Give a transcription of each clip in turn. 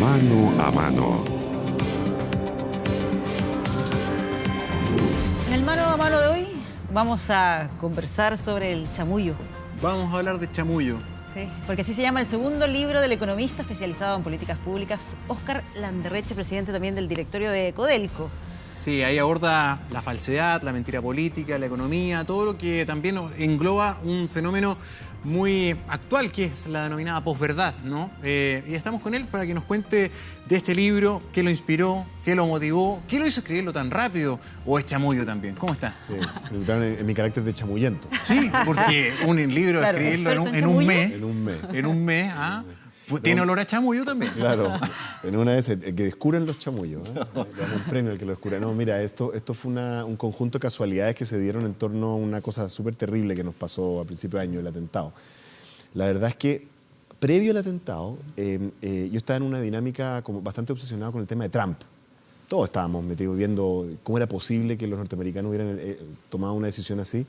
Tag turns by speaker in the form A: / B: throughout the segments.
A: Mano a mano.
B: En el mano a mano de hoy vamos a conversar sobre el chamullo.
C: Vamos a hablar de chamullo.
B: Sí, porque así se llama el segundo libro del economista especializado en políticas públicas, Óscar Landerreche, presidente también del directorio de Codelco.
C: Sí, ahí aborda la falsedad, la mentira política, la economía, todo lo que también engloba un fenómeno muy actual que es la denominada posverdad, ¿no? Y estamos con él para que nos cuente de este libro, qué lo inspiró, qué lo motivó, qué lo hizo escribirlo tan rápido, o es chamullo también. ¿Cómo está?
D: Sí, me invitaron en mi carácter de chamullento.
C: Sí, porque un libro,
B: Claro,
C: escribirlo
B: experto en
C: en un
B: chamullo.
C: mes.
D: En un mes.
C: En un mes, ¿ah? Pues tiene olor a chamullo también.
D: Claro, en una vez que descubren los chamullos, ¿eh? Le dan un premio al que lo descubra. No, mira, esto fue un conjunto de casualidades que se dieron en torno a una cosa súper terrible que nos pasó a principio de año, el atentado. La verdad es que previo al atentado, yo estaba en una dinámica como bastante obsesionado con el tema de Trump. Todos estábamos metidos viendo cómo era posible que los norteamericanos hubieran tomado una decisión así,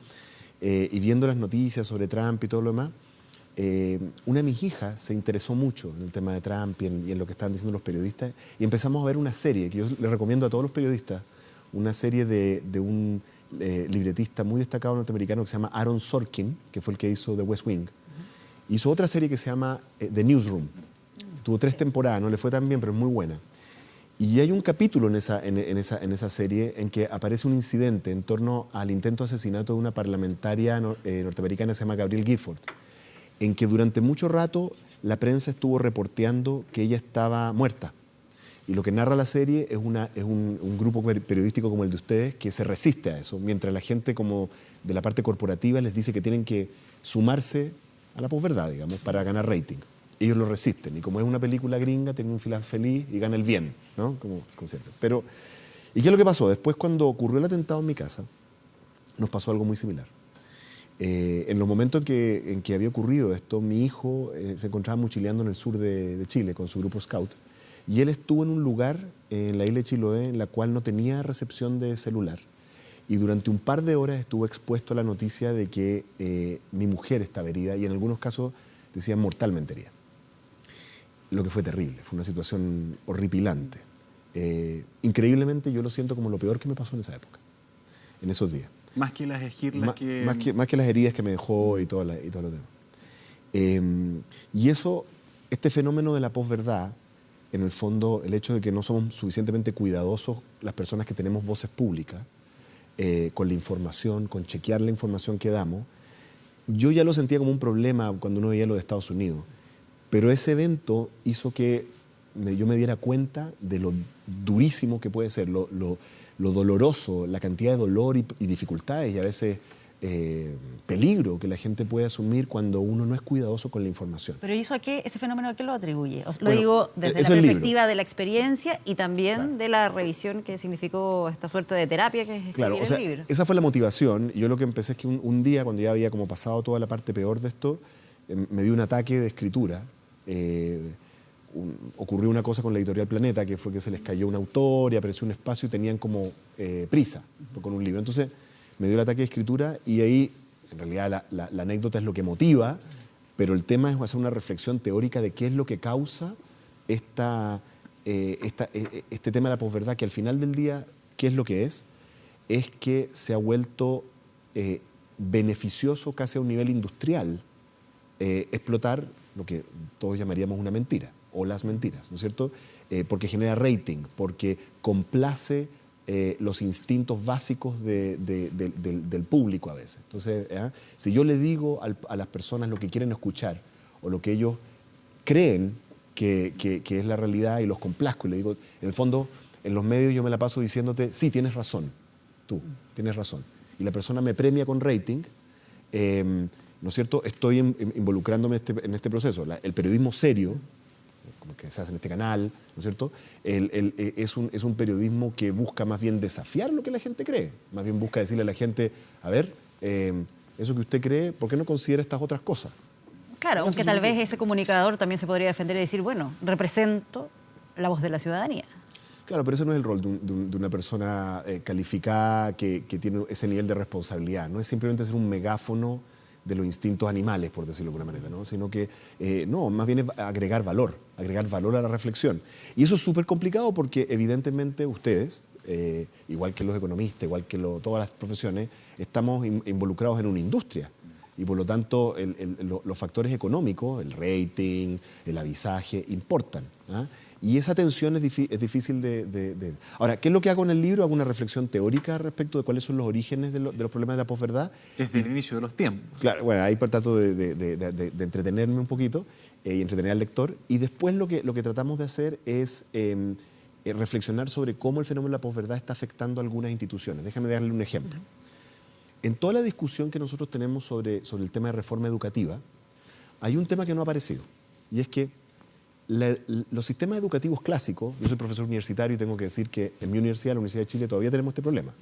D: y viendo las noticias sobre Trump y todo lo demás. Una de mis hijas se interesó mucho en el tema de Trump y en lo que estaban diciendo los periodistas, y empezamos a ver una serie que yo le recomiendo a todos los periodistas, una serie de un libretista muy destacado norteamericano que se llama Aaron Sorkin, que fue el que hizo The West Wing. Hizo otra serie que se llama The Newsroom. Tuvo 3 temporadas, no le fue tan bien, pero es muy buena. Y hay un capítulo en esa serie en que aparece un incidente en torno al intento de asesinato de una parlamentaria norteamericana que se llama Gabrielle Gifford, en que durante mucho rato la prensa estuvo reporteando que ella estaba muerta. Y lo que narra la serie es un grupo periodístico como el de ustedes que se resiste a eso, mientras la gente como de la parte corporativa les dice que tienen que sumarse a la posverdad, digamos, para ganar rating. Ellos lo resisten, y como es una película gringa, tienen un final feliz y gana el bien, ¿no? Como siempre. Pero, ¿y qué es lo que pasó? Después, cuando ocurrió el atentado en mi casa, nos pasó algo muy similar. En los momentos en que había ocurrido esto, mi hijo se encontraba mochileando en el sur de Chile con su grupo Scout, y él estuvo en un lugar en la isla de Chiloé en la cual no tenía recepción de celular, y durante un par de horas estuvo expuesto a la noticia de que mi mujer estaba herida, y en algunos casos decían mortalmente herida. Lo que fue terrible, fue una situación horripilante. Increíblemente yo lo siento como lo peor que me pasó en esa época, en esos días.
C: Más que las esquirlas que...
D: Más que las heridas que me dejó y todo lo demás. Y eso, este fenómeno de la posverdad, en el fondo, el hecho de que no somos suficientemente cuidadosos las personas que tenemos voces públicas, con la información, con chequear la información que damos, yo ya lo sentía como un problema cuando uno veía lo de Estados Unidos. Pero ese evento hizo que yo me diera cuenta de lo durísimo que puede ser, lo doloroso, la cantidad de dolor y dificultades y a veces peligro que la gente puede asumir cuando uno no es cuidadoso con la información.
B: Pero ¿y eso a qué, ese fenómeno a qué lo atribuye? Lo
D: Bueno,
B: digo desde
D: eso
B: la
D: es el
B: perspectiva de la experiencia y también
D: Claro.
B: de la revisión que significó esta suerte de terapia que es
D: Claro,
B: escribir el libro.
D: esa fue la motivación. Yo lo que empecé es que un día, cuando ya había como pasado toda la parte peor de esto, me dio un ataque de escritura. Ocurrió una cosa con la editorial Planeta, que fue que se les cayó un autor y apareció un espacio y tenían como prisa con un libro. Entonces me dio el ataque de escritura y ahí, en realidad, la anécdota es lo que motiva, pero el tema es hacer una reflexión teórica de qué es lo que causa este tema de la posverdad, que al final del día, ¿qué es lo que es? Es que se ha vuelto beneficioso casi a un nivel industrial explotar lo que todos llamaríamos una mentira o las mentiras, ¿no es cierto? Porque genera rating, porque complace los instintos básicos del público a veces. Entonces, si yo le digo a las personas lo que quieren escuchar o lo que ellos creen que es la realidad y los complazco y le digo, en el fondo, en los medios yo me la paso diciéndote, sí, tienes razón, tú, tienes razón. Y la persona me premia con rating, ¿no es cierto? Estoy involucrándome en este proceso. El periodismo serio, como que se hace en este canal, ¿no es cierto? Es un periodismo que busca más bien desafiar lo que la gente cree. Más bien busca decirle a la gente, a ver, eso que usted cree, ¿por qué no considera estas otras cosas?
B: Claro, aunque tal vez ese comunicador también se podría defender y decir, bueno, represento la voz de la ciudadanía.
D: Claro, pero ese no es el rol de una persona calificada que tiene ese nivel de responsabilidad. No es simplemente ser un megáfono los instintos animales, por decirlo de alguna manera, ¿no? Sino que, no, más bien es agregar valor a la reflexión. Y eso es súper complicado porque evidentemente ustedes, igual que los economistas, igual que todas las profesiones, estamos involucrados en una industria. Y por lo tanto, los factores económicos, el rating, el avisaje, importan. ¿Ah? Y esa tensión es difícil de... Ahora, ¿qué es lo que hago en el libro? Hago una reflexión teórica respecto de cuáles son los orígenes de los problemas de la posverdad.
C: Desde el inicio de los tiempos.
D: Claro, bueno, ahí trato de entretenerme un poquito y entretener al lector. Y después lo que tratamos de hacer es reflexionar sobre cómo el fenómeno de la posverdad está afectando a algunas instituciones. Déjame darle un ejemplo. En toda la discusión que nosotros tenemos sobre el tema de reforma educativa, hay un tema que no ha aparecido. Y es que los sistemas educativos clásicos, yo soy profesor universitario y tengo que decir que en mi universidad, la Universidad de Chile, todavía tenemos este problema.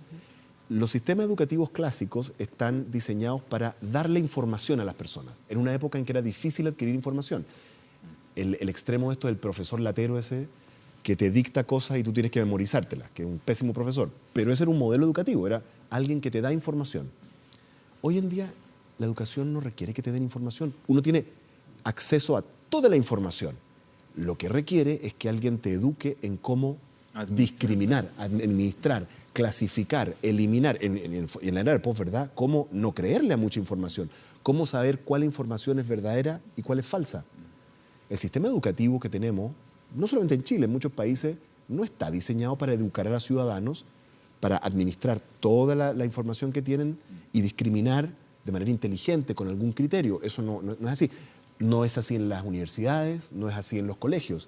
D: Los sistemas educativos clásicos están diseñados para darle información a las personas, en una época en que era difícil adquirir información. El extremo de esto del profesor latero ese, que te dicta cosas y tú tienes que memorizártelas, que es un pésimo profesor. Pero ese era un modelo educativo, era alguien que te da información. Hoy en día la educación no requiere que te den información. Uno tiene acceso a toda la información. Lo que requiere es que alguien te eduque en cómo discriminar, administrar, clasificar, eliminar, en la era de posverdad, cómo no creerle a mucha información, cómo saber cuál información es verdadera y cuál es falsa. El sistema educativo que tenemos, no solamente en Chile, en muchos países, no está diseñado para educar a los ciudadanos, para administrar toda la información que tienen y discriminar de manera inteligente, con algún criterio. Eso no es así. No es así en las universidades, no es así en los colegios.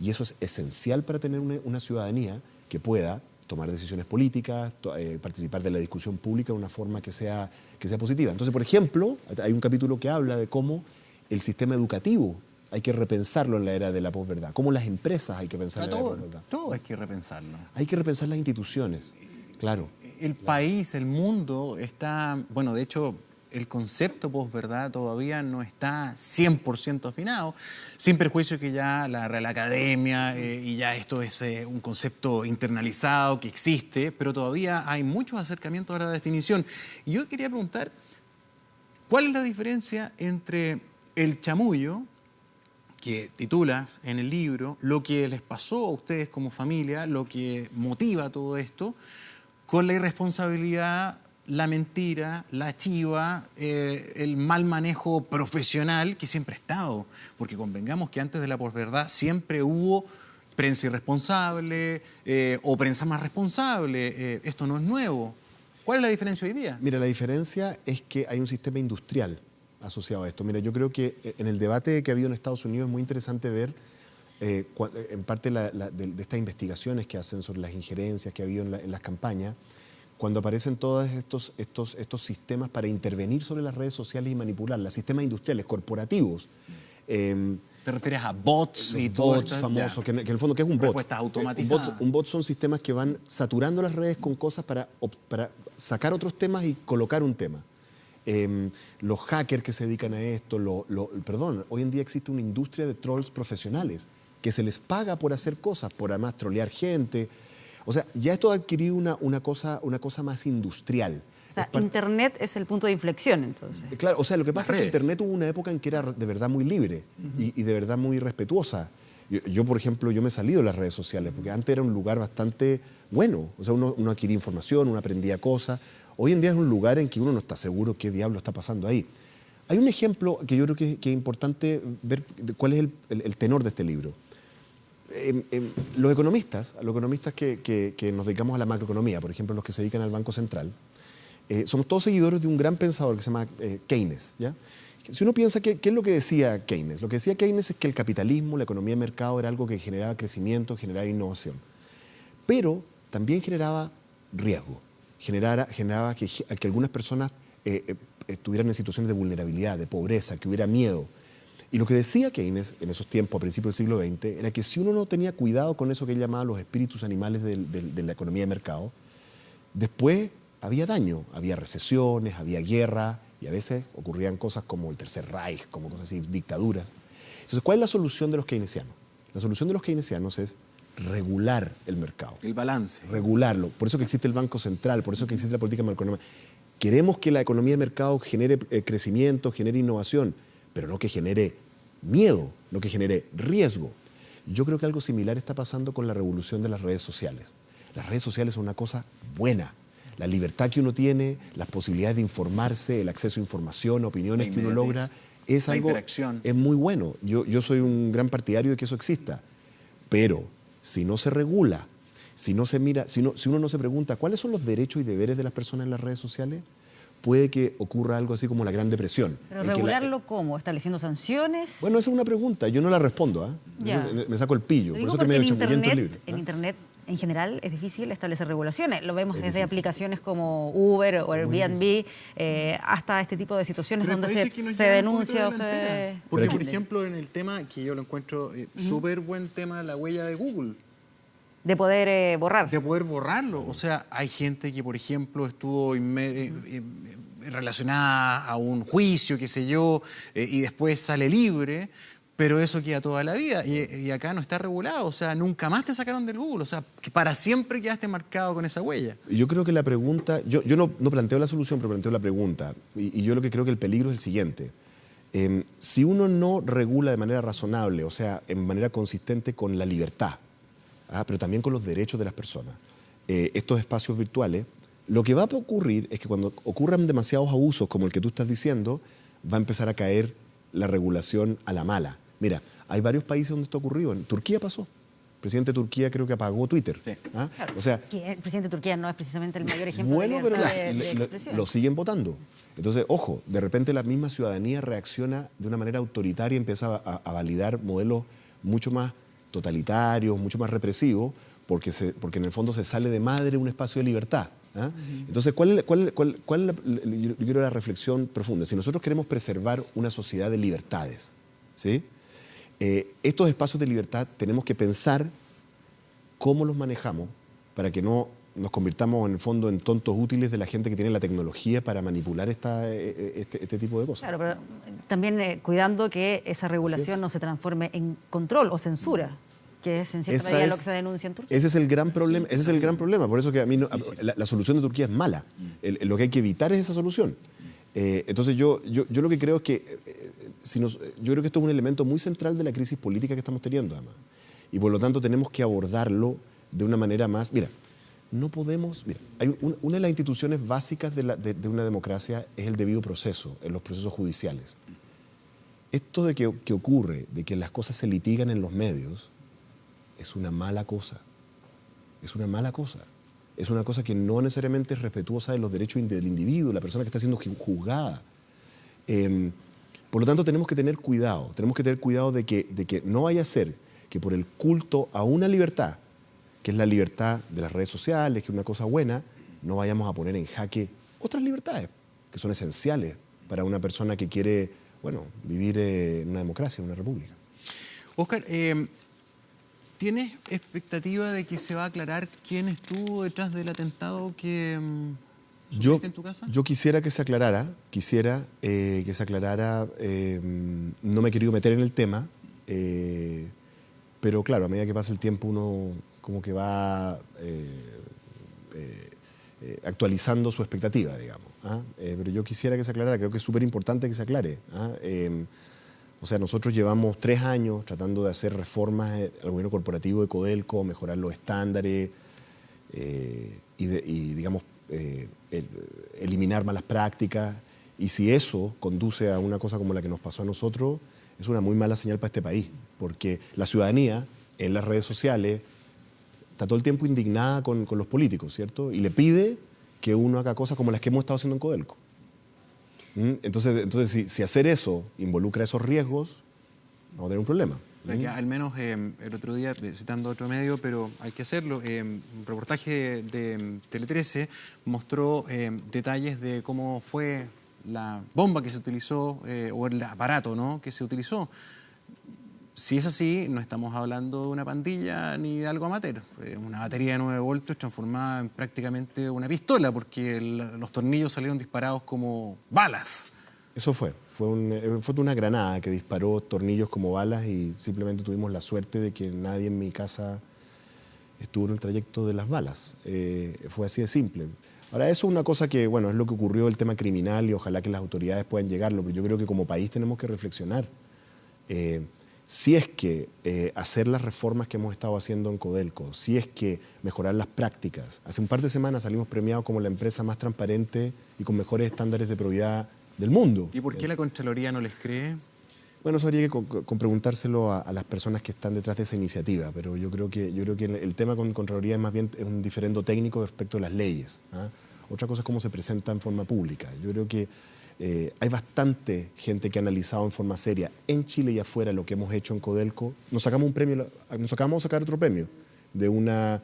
D: Y eso es esencial para tener una ciudadanía que pueda tomar decisiones políticas, participar de la discusión pública de una forma que sea positiva. Entonces, por ejemplo, hay un capítulo que habla de cómo el sistema educativo hay que repensarlo en la era de la posverdad, cómo las empresas hay que pensar en la era de la posverdad.
C: Todo hay que repensarlo.
D: Hay que repensar las instituciones, claro.
C: El país, el mundo está, bueno, de hecho, el concepto posverdad todavía no está 100% afinado, sin perjuicio que ya la Real Academia y ya esto es un concepto internalizado que existe, pero todavía hay muchos acercamientos a la definición. Y yo quería preguntar, ¿cuál es la diferencia entre el chamullo, que titulas en el libro, lo que les pasó a ustedes como familia, lo que motiva todo esto, con la irresponsabilidad, la mentira, la chiva, el mal manejo profesional que siempre ha estado? Porque convengamos que antes de la posverdad siempre hubo prensa irresponsable o prensa más responsable. Esto no es nuevo. ¿Cuál es la diferencia hoy día?
D: Mira, la diferencia es que hay un sistema industrial asociado a esto. Mira, yo creo que en el debate que ha habido en Estados Unidos es muy interesante ver en parte de estas investigaciones que hacen sobre las injerencias que ha habido en las campañas, cuando aparecen todos estos sistemas para intervenir sobre las redes sociales y manipularlas, sistemas industriales, corporativos.
C: ¿Te refieres a bots y todo
D: bots
C: esto?
D: famosos, que en el fondo, ¿qué es un bot?
C: Respuestas automatizadas.
D: Un bot son sistemas que van saturando las redes con cosas para sacar otros temas y colocar un tema. Los hackers que se dedican a esto, hoy en día existe una industria de trolls profesionales que se les paga por hacer cosas, por además trolear gente. O sea, ya esto ha adquirido una cosa más industrial.
B: O sea, Internet es el punto de inflexión, entonces.
D: Claro, o sea, lo que pasa es que Internet hubo una época en que era de verdad muy libre y de verdad muy respetuosa. Yo, por ejemplo, me he salido de las redes sociales porque antes era un lugar bastante bueno. O sea, uno adquiría información, uno aprendía cosas. Hoy en día es un lugar en que uno no está seguro qué diablo está pasando ahí. Hay un ejemplo que yo creo que es importante ver cuál es el tenor de este libro. Los economistas que nos dedicamos a la macroeconomía, por ejemplo, los que se dedican al Banco Central, somos todos seguidores de un gran pensador que se llama Keynes, ¿ya? Si uno piensa, ¿qué es lo que decía Keynes? Lo que decía Keynes es que el capitalismo, la economía de mercado, era algo que generaba crecimiento, generaba innovación. Pero también generaba riesgo, generaba que algunas personas estuvieran en situaciones de vulnerabilidad, de pobreza, que hubiera miedo. Y lo que decía Keynes en esos tiempos, a principios del siglo XX, era que si uno no tenía cuidado con eso que él llamaba los espíritus animales de la economía de mercado, después había daño, había recesiones, había guerra, y a veces ocurrían cosas como el Tercer Reich, como cosas así, dictaduras. Entonces, ¿cuál es la solución de los keynesianos? La solución de los keynesianos es regular el mercado.
C: El balance.
D: Regularlo. Por eso que existe el Banco Central, por eso que existe la política macroeconómica. queremos que la economía de mercado genere crecimiento, genere innovación, pero no que genere miedo, no que genere riesgo. Yo creo que algo similar está pasando con la revolución de las redes sociales. Las redes sociales son una cosa buena. La libertad que uno tiene, las posibilidades de informarse, el acceso a información, opiniones que uno logra, es algo, es muy bueno. Yo soy un gran partidario de que eso exista. Pero si no se regula, si no se mira, si uno no se pregunta cuáles son los derechos y deberes de las personas en las redes sociales, puede que ocurra algo así como la Gran Depresión.
B: ¿Pero regularlo cómo? ¿Estableciendo sanciones?
D: Bueno, esa es una pregunta. Yo no la respondo. Me saco el pillo. Por eso que me he hecho libros.
B: En Internet, en general, es difícil establecer regulaciones. Lo vemos desde aplicaciones como Uber o Airbnb hasta este tipo de situaciones donde se denuncia o se...
C: Porque, por ejemplo, en el tema que yo lo encuentro súper buen tema, la huella de Google.
B: De poder borrar.
C: De poder borrarlo. O sea, hay gente que, por ejemplo, estuvo relacionada a un juicio, qué sé yo, y después sale libre, pero eso queda toda la vida. Y acá no está regulado. O sea, nunca más te sacaron del Google. O sea, que para siempre quedaste marcado con esa huella.
D: Yo creo que la pregunta... Yo no planteo la solución, pero planteo la pregunta. Y yo lo que creo que el peligro es el siguiente. Si uno no regula de manera razonable, o sea, en manera consistente con la libertad, pero también con los derechos de las personas, estos espacios virtuales, lo que va a ocurrir es que cuando ocurran demasiados abusos como el que tú estás diciendo, va a empezar a caer la regulación a la mala. Mira, hay varios países donde esto ha ocurrido. En Turquía pasó. El presidente de Turquía creo que apagó Twitter.
B: Sí. Claro, o sea, que el presidente de Turquía no es precisamente el mayor ejemplo
D: de
B: libertad de expresión.
D: Lo siguen votando. Entonces, ojo, de repente la misma ciudadanía reacciona de una manera autoritaria y empieza a validar modelos mucho más totalitarios, mucho más represivos, porque en el fondo se sale de madre un espacio de libertad. Entonces, ¿cuál es yo quiero la reflexión profunda? Si nosotros queremos preservar una sociedad de libertades, ¿sí? Estos espacios de libertad tenemos que pensar cómo los manejamos para que no nos convirtamos en el fondo en tontos útiles de la gente que tiene la tecnología para manipular este tipo de cosas.
B: Claro, pero también cuidando que esa regulación no se transforme en control o censura, que es en cierta medida lo que se denuncia en Turquía.
D: Ese es el gran problema. Ese es el gran problema. Por eso que a mí la solución de Turquía es mala. Lo que hay que evitar es esa solución. Entonces yo lo que creo es que yo creo que esto es un elemento muy central de la crisis política que estamos teniendo, además. Y por lo tanto tenemos que abordarlo de una manera más... Mira, no podemos... Mira, una de las instituciones básicas de una democracia es el debido proceso, en los procesos judiciales. Esto de que ocurre, de que las cosas se litigan en los medios, es una mala cosa. Es una mala cosa. Es una cosa que no necesariamente es respetuosa de los derechos del individuo, la persona que está siendo juzgada. Por lo tanto, tenemos que tener cuidado. Tenemos que tener cuidado de que no vaya a ser que por el culto a una libertad, que es la libertad de las redes sociales, que es una cosa buena, no vayamos a poner en jaque otras libertades que son esenciales para una persona que quiere, vivir en una democracia, en una república.
C: Óscar, ¿tienes expectativa de que se va a aclarar quién estuvo detrás del atentado que sufriste en tu casa?
D: Yo quisiera que se aclarara, no me he querido meter en el tema, pero claro, a medida que pasa el tiempo uno como que va actualizando su expectativa, digamos. Pero yo quisiera que se aclarara, creo que es súper importante que se aclare. O sea, nosotros llevamos 3 años tratando de hacer reformas al gobierno corporativo de Codelco, mejorar los estándares eliminar malas prácticas. Y si eso conduce a una cosa como la que nos pasó a nosotros, es una muy mala señal para este país. Porque la ciudadanía en las redes sociales está todo el tiempo indignada con los políticos, ¿cierto? Y le pide que uno haga cosas como las que hemos estado haciendo en Codelco. Entonces si hacer eso involucra esos riesgos, vamos a tener un problema.
C: Al menos el otro día, citando otro medio, pero hay que hacerlo, un reportaje de Tele 13 mostró detalles de cómo fue la bomba que se utilizó o el aparato, ¿no?, que se utilizó. Si es así, no estamos hablando de una pandilla ni de algo amateur. Una batería de 9 voltios transformada en prácticamente una pistola, porque los tornillos salieron disparados como balas.
D: Eso fue una granada que disparó tornillos como balas y simplemente tuvimos la suerte de que nadie en mi casa estuvo en el trayecto de las balas. Fue así de simple. Ahora, eso es una cosa que, bueno, es lo que ocurrió el tema criminal y ojalá que las autoridades puedan llegarlo, pero yo creo que como país tenemos que reflexionar. Si es que hacer las reformas que hemos estado haciendo en Codelco, si es que mejorar las prácticas. Hace un par de semanas salimos premiados como la empresa más transparente y con mejores estándares de probidad del mundo.
C: ¿Y por qué la Contraloría no les cree?
D: Bueno, eso habría que con preguntárselo a las personas que están detrás de esa iniciativa, pero yo creo que el tema con Contraloría es más bien un diferendo técnico respecto a las leyes. Otra cosa es cómo se presenta en forma pública. Yo creo que hay bastante gente que ha analizado en forma seria en Chile y afuera lo que hemos hecho en Codelco. Nos acabamos de sacar otro premio de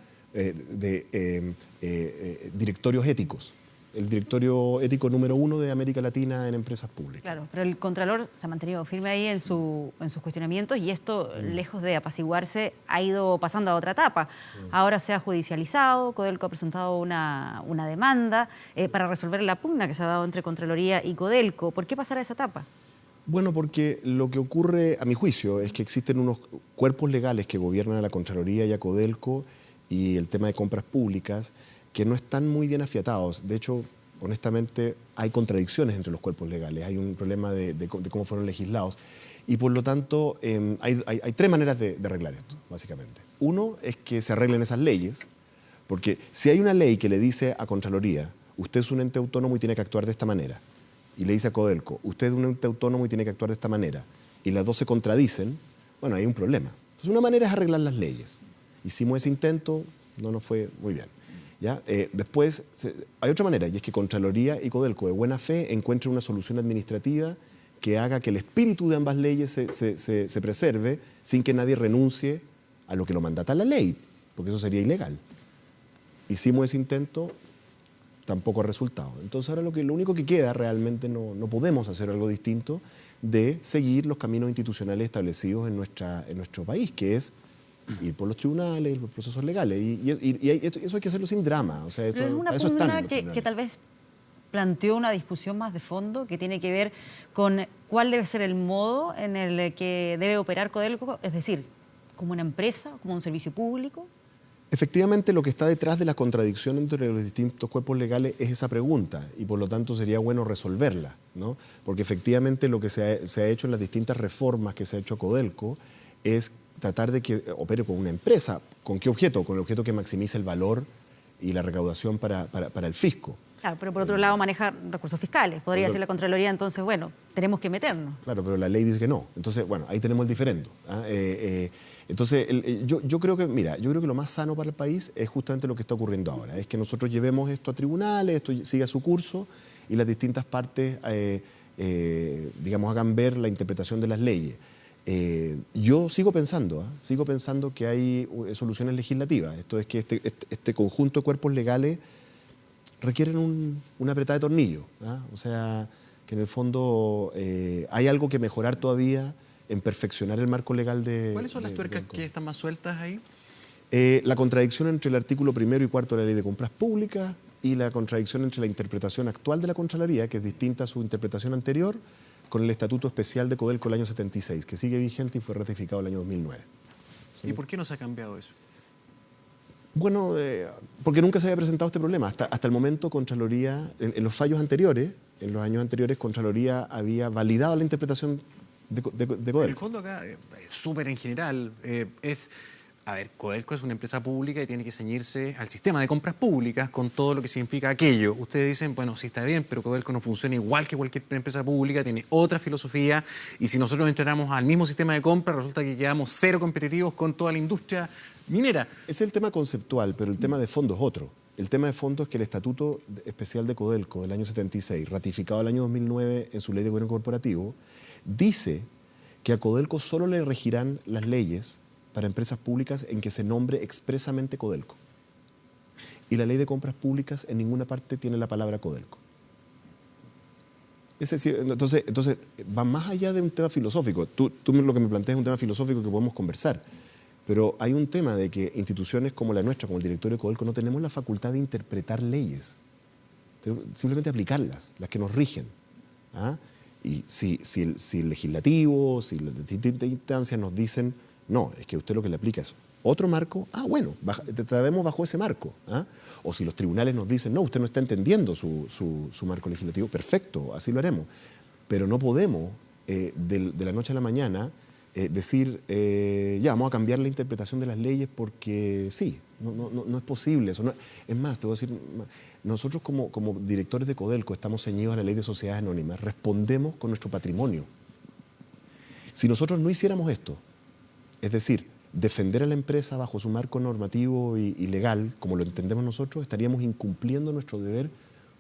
D: directorios éticos. El directorio ético número 1 de América Latina en empresas públicas.
B: Claro, pero el Contralor se ha mantenido firme ahí en sus cuestionamientos y esto, lejos de apaciguarse, ha ido pasando a otra etapa. Ahora se ha judicializado, Codelco ha presentado una demanda para resolver la pugna que se ha dado entre Contraloría y Codelco. ¿Por qué pasar a esa etapa?
D: Bueno, porque lo que ocurre, a mi juicio, es que existen unos cuerpos legales que gobiernan a la Contraloría y a Codelco y el tema de compras públicas que no están muy bien afiatados. De hecho, honestamente, hay contradicciones entre los cuerpos legales. Hay un problema de cómo fueron legislados. Y por lo tanto, hay tres maneras de arreglar esto, básicamente. Uno es que se arreglen esas leyes, porque si hay una ley que le dice a Contraloría, usted es un ente autónomo y tiene que actuar de esta manera, y le dice a Codelco, usted es un ente autónomo y tiene que actuar de esta manera, y las dos se contradicen, bueno, hay un problema. Entonces, una manera es arreglar las leyes. Hicimos ese intento, no nos fue muy bien. ¿Ya? Después, hay otra manera, y es que Contraloría y Codelco de buena fe encuentren una solución administrativa que haga que el espíritu de ambas leyes se preserve sin que nadie renuncie a lo que lo mandata la ley, porque eso sería ilegal. Hicimos ese intento, tampoco ha resultado. Entonces ahora lo único que queda realmente no podemos hacer algo distinto de seguir los caminos institucionales establecidos en nuestro país, que es ir por los tribunales, ir por procesos legales. Y eso hay que hacerlo sin drama. O sea,
B: pero es una pugna que tal vez planteó una discusión más de fondo que tiene que ver con cuál debe ser el modo en el que debe operar Codelco, es decir, como una empresa, como un servicio público.
D: Efectivamente, lo que está detrás de la contradicción entre los distintos cuerpos legales es esa pregunta y por lo tanto sería bueno resolverla, ¿no? Porque efectivamente lo que se ha hecho en las distintas reformas que se ha hecho a Codelco es tratar de que opere con una empresa. ¿Con qué objeto? Con el objeto que maximice el valor y la recaudación para el fisco.
B: Claro, pero por otro lado maneja recursos fiscales. Podría decir la Contraloría, entonces, bueno, tenemos que meternos.
D: Claro, pero la ley dice que no. Entonces, bueno, ahí tenemos el diferendo. Entonces, yo creo que, mira, yo creo que lo más sano para el país es justamente lo que está ocurriendo ahora. Es que nosotros llevemos esto a tribunales, esto siga su curso y las distintas partes, digamos, hagan ver la interpretación de las leyes. Yo sigo pensando que hay soluciones legislativas. Esto es que este conjunto de cuerpos legales requieren una apretada de tornillo. O sea, que en el fondo hay algo que mejorar todavía en perfeccionar el marco legal de...
C: ¿Cuáles son las tuercas que están más sueltas ahí?
D: La contradicción entre el artículo 1 y 4 de la Ley de Compras Públicas y la contradicción entre la interpretación actual de la Contraloría, que es distinta a su interpretación anterior, con el Estatuto Especial de Codelco del año 76, que sigue vigente y fue ratificado el año 2009.
C: ¿Sí? ¿Y por qué no se ha cambiado eso?
D: Bueno, porque nunca se había presentado este problema. Hasta el momento, Contraloría, en los fallos anteriores, en los años anteriores, Contraloría había validado la interpretación de Codelco.
C: En el fondo acá, súper en general, a ver, Codelco es una empresa pública y tiene que ceñirse al sistema de compras públicas con todo lo que significa aquello. Ustedes dicen, bueno, sí está bien, pero Codelco no funciona igual que cualquier empresa pública, tiene otra filosofía y si nosotros entramos al mismo sistema de compras, resulta que quedamos cero competitivos con toda la industria minera.
D: Es el tema conceptual, pero el tema de fondo es otro. El tema de fondo es que el Estatuto Especial de Codelco del año 76, ratificado el año 2009 en su Ley de Gobierno Corporativo, dice que a Codelco solo le regirán las leyes para empresas públicas en que se nombre expresamente Codelco. Y la Ley de Compras Públicas en ninguna parte tiene la palabra Codelco. Es decir, entonces va más allá de un tema filosófico. Tú lo que me planteas es un tema filosófico que podemos conversar. Pero hay un tema de que instituciones como la nuestra, como el directorio de Codelco, no tenemos la facultad de interpretar leyes. Simplemente aplicarlas, las que nos rigen. Y si el legislativo, si las distintas instancias nos dicen, no, es que usted lo que le aplica es otro marco, bueno, te vemos bajo ese marco. O si los tribunales nos dicen, no, usted no está entendiendo su marco legislativo, perfecto, así lo haremos. Pero no podemos, de la noche a la mañana, decir, ya, vamos a cambiar la interpretación de las leyes porque sí, no es posible eso. Es más, te voy a decir, nosotros como directores de Codelco estamos ceñidos a la ley de sociedades anónimas, respondemos con nuestro patrimonio. Si nosotros no hiciéramos esto, es decir, defender a la empresa bajo su marco normativo y legal, como lo entendemos nosotros, estaríamos incumpliendo nuestro deber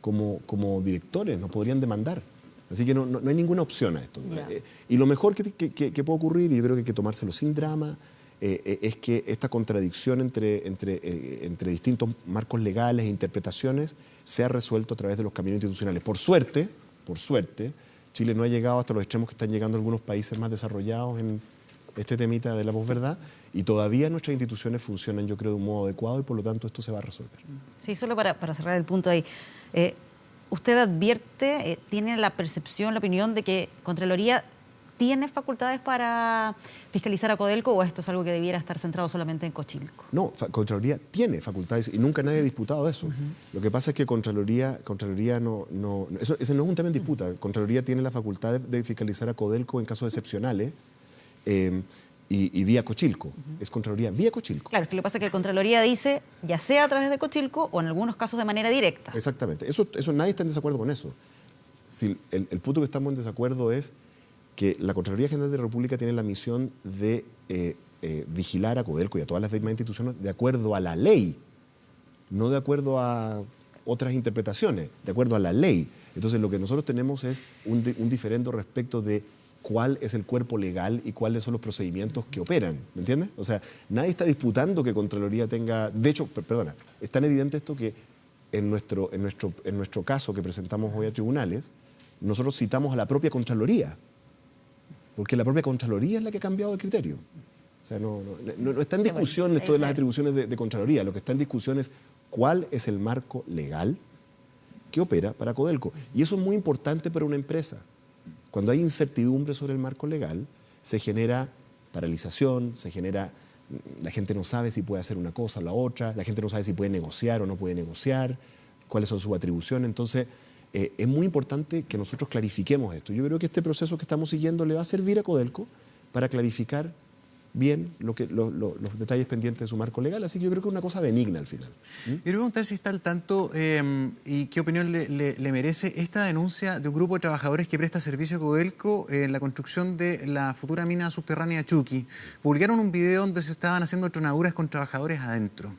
D: como directores, nos podrían demandar. Así que no hay ninguna opción a esto. Y lo mejor que puede ocurrir, y yo creo que hay que tomárselo sin drama, es que esta contradicción entre distintos marcos legales e interpretaciones sea resuelto a través de los caminos institucionales. Por suerte, Chile no ha llegado hasta los extremos que están llegando algunos países más desarrollados en este temita de la posverdad, y todavía nuestras instituciones funcionan, yo creo, de un modo adecuado, y por lo tanto esto se va a resolver.
B: Sí, solo para cerrar el punto ahí. ¿Usted advierte, tiene la percepción, la opinión de que Contraloría tiene facultades para fiscalizar a Codelco, o esto es algo que debiera estar centrado solamente en Cochilco?
D: No, Contraloría tiene facultades y nunca nadie ha disputado eso. Lo que pasa es que Contraloría ese no es un tema en disputa. Contraloría tiene la facultad de fiscalizar a Codelco en casos excepcionales y vía Cochilco. Es Contraloría vía Cochilco.
B: Claro, es que lo que pasa es que Contraloría dice, ya sea a través de Cochilco o en algunos casos de manera directa.
D: Exactamente. Eso nadie está en desacuerdo con eso. Si el punto que estamos en desacuerdo es que la Contraloría General de la República tiene la misión de vigilar a Codelco y a todas las demás instituciones de acuerdo a la ley, no de acuerdo a otras interpretaciones, de acuerdo a la ley. Entonces lo que nosotros tenemos es un diferendo respecto de cuál es el cuerpo legal y cuáles son los procedimientos que operan, ¿me entiendes? O sea, nadie está disputando que Contraloría tenga... De hecho, perdona, es tan evidente esto que en nuestro caso que presentamos hoy a tribunales, nosotros citamos a la propia Contraloría, porque la propia Contraloría es la que ha cambiado el criterio. O sea, no está en discusión esto de las atribuciones de Contraloría. Lo que está en discusión es cuál es el marco legal que opera para Codelco. Y eso es muy importante para una empresa. Cuando hay incertidumbre sobre el marco legal, se genera paralización, la gente no sabe si puede hacer una cosa o la otra, la gente no sabe si puede negociar o no puede negociar, cuáles son sus atribuciones. Entonces, es muy importante que nosotros clarifiquemos esto. Yo creo que este proceso que estamos siguiendo le va a servir a Codelco para clarificar bien los detalles pendientes de su marco legal. Así que yo creo que es una cosa benigna al final.
C: Quiero preguntar si está al tanto y qué opinión le merece esta denuncia de un grupo de trabajadores que presta servicio a Codelco en la construcción de la futura mina subterránea Chuqui. Publicaron un video donde se estaban haciendo tronaduras con trabajadores adentro.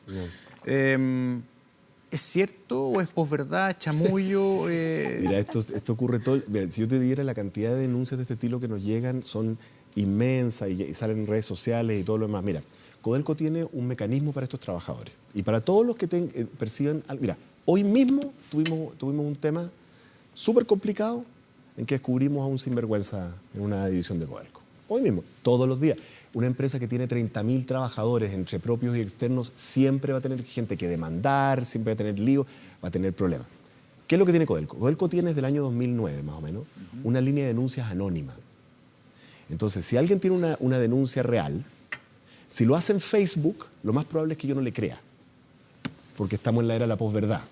C: ¿Es cierto o es posverdad, chamullo?
D: Mira, esto ocurre todo... Mira, si yo te diera la cantidad de denuncias de este estilo que nos llegan, son inmensas y salen en redes sociales y todo lo demás. Mira, Codelco tiene un mecanismo para estos trabajadores y para todos los que perciban... Mira, hoy mismo tuvimos un tema súper complicado en que descubrimos a un sinvergüenza en una división de Codelco. Hoy mismo, todos los días. Una empresa que tiene 30.000 trabajadores entre propios y externos siempre va a tener gente que demandar, siempre va a tener lío, va a tener problemas. ¿Qué es lo que tiene Codelco? Codelco tiene desde el año 2009, más o menos, una línea de denuncias anónima. Entonces, si alguien tiene una denuncia real, si lo hace en Facebook, lo más probable es que yo no le crea, porque estamos en la era de la posverdad.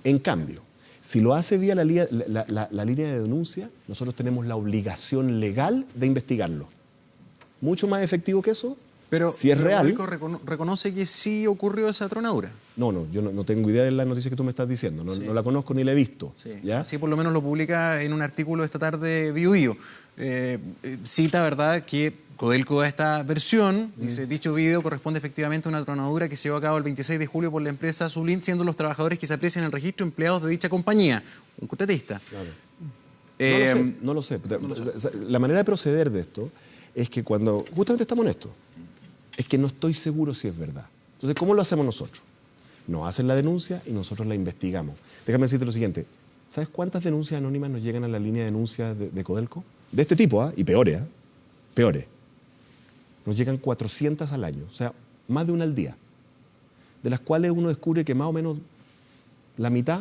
D: En cambio, si lo hace vía la línea de denuncia, nosotros tenemos la obligación legal de investigarlo. Mucho más efectivo que eso,
C: pero
D: si es real...
C: Codelco reconoce que sí ocurrió esa tronadura.
D: No, yo no tengo idea de la noticia que tú me estás diciendo, no la conozco ni la he visto.
C: Sí.
D: ¿Ya?
C: Así por lo menos lo publica en un artículo esta tarde Bio Bio. Cita, ¿verdad?, que Codelco da esta versión, dice, dicho video corresponde efectivamente a una tronadura que se llevó a cabo el 26 de julio por la empresa Zulín, siendo los trabajadores que se aprecian en el registro empleados de dicha compañía, un contratista.
D: Claro. No lo sé. La manera de proceder de esto es que cuando justamente estamos en esto, es que no estoy seguro si es verdad. Entonces, ¿cómo lo hacemos nosotros? Nos hacen la denuncia y nosotros la investigamos. Déjame decirte lo siguiente. ¿Sabes cuántas denuncias anónimas nos llegan a la línea de denuncias de Codelco? De este tipo, y peores, peores. Nos llegan 400 al año, o sea, más de una al día. De las cuales uno descubre que más o menos la mitad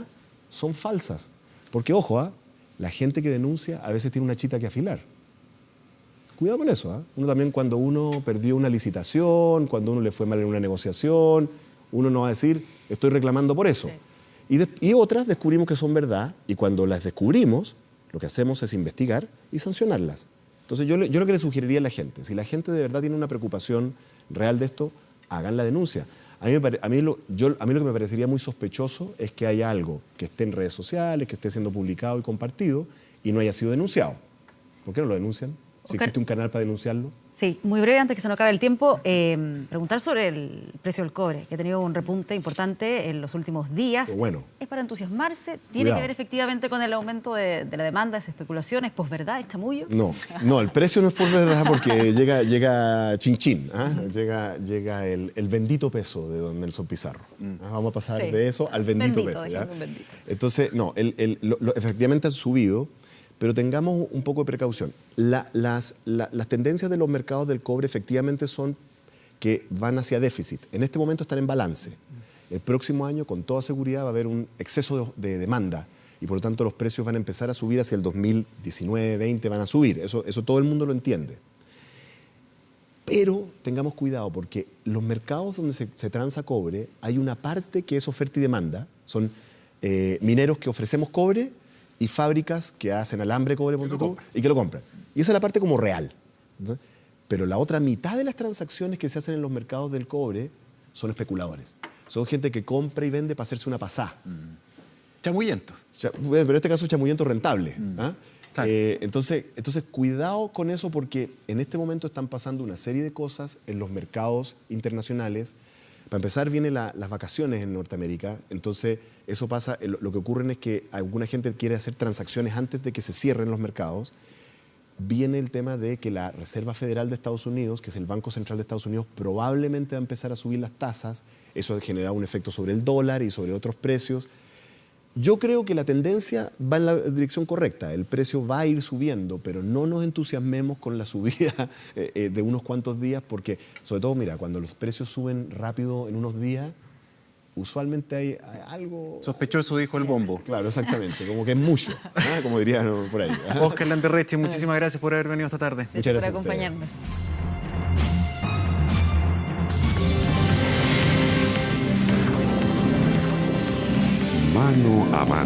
D: son falsas. Porque, ojo, la gente que denuncia a veces tiene una chita que afilar. Cuidado con eso. Uno también, cuando uno perdió una licitación, cuando uno le fue mal en una negociación, uno no va a decir, estoy reclamando por eso. Sí. Y otras descubrimos que son verdad, y cuando las descubrimos, lo que hacemos es investigar y sancionarlas. Entonces yo lo que le sugeriría a la gente, si la gente de verdad tiene una preocupación real de esto, hagan la denuncia. A mí lo que me parecería muy sospechoso es que haya algo que esté en redes sociales, que esté siendo publicado y compartido y no haya sido denunciado. ¿Por qué no lo denuncian? Si existe un canal para denunciarlo.
B: Sí, muy breve, antes que se nos acabe el tiempo, preguntar sobre el precio del cobre, que ha tenido un repunte importante en los últimos días.
D: Pero bueno.
B: ¿Es para entusiasmarse? ¿Tiene que ver efectivamente con el aumento de la demanda, es especulación, es posverdad, es chamullo?
D: No, el precio no es posverdad porque llega chin chin, llega el bendito peso de don Nelson Pizarro. Vamos a pasar de eso al bendito peso. Bendito. Entonces, no, efectivamente ha subido. Pero tengamos un poco de precaución. Las tendencias de los mercados del cobre efectivamente son que van hacia déficit. En este momento están en balance. El próximo año, con toda seguridad, va a haber un exceso de demanda y por lo tanto los precios van a empezar a subir hacia el 2019-20, van a subir. Eso todo el mundo lo entiende. Pero tengamos cuidado porque los mercados donde se transa cobre, hay una parte que es oferta y demanda. Son mineros que ofrecemos cobre y fábricas que hacen alambre, cobre, y que lo compran. Y esa es la parte como real. ¿No? Pero la otra mitad de las transacciones que se hacen en los mercados del cobre son especuladores. Son gente que compra y vende para hacerse una pasada.
C: Chamullento.
D: Pero en este caso chamullento rentable.
C: Claro.
D: Entonces, cuidado con eso porque en este momento están pasando una serie de cosas en los mercados internacionales. Para empezar, vienen las vacaciones en Norteamérica, entonces eso pasa, lo que ocurre es que alguna gente quiere hacer transacciones antes de que se cierren los mercados. Viene el tema de que la Reserva Federal de Estados Unidos, que es el Banco Central de Estados Unidos, probablemente va a empezar a subir las tasas. Eso genera un efecto sobre el dólar y sobre otros precios. Yo creo que la tendencia va en la dirección correcta. El precio va a ir subiendo, pero no nos entusiasmemos con la subida de unos cuantos días, porque, sobre todo, mira, cuando los precios suben rápido en unos días, usualmente hay algo...
C: Sospechoso, dijo el bombo.
D: Claro, exactamente, como que es mucho, como dirían por ahí.
C: Óscar Landerreche, muchísimas gracias por haber venido esta tarde.
B: Muchas gracias por acompañarnos.
A: Mano a mano.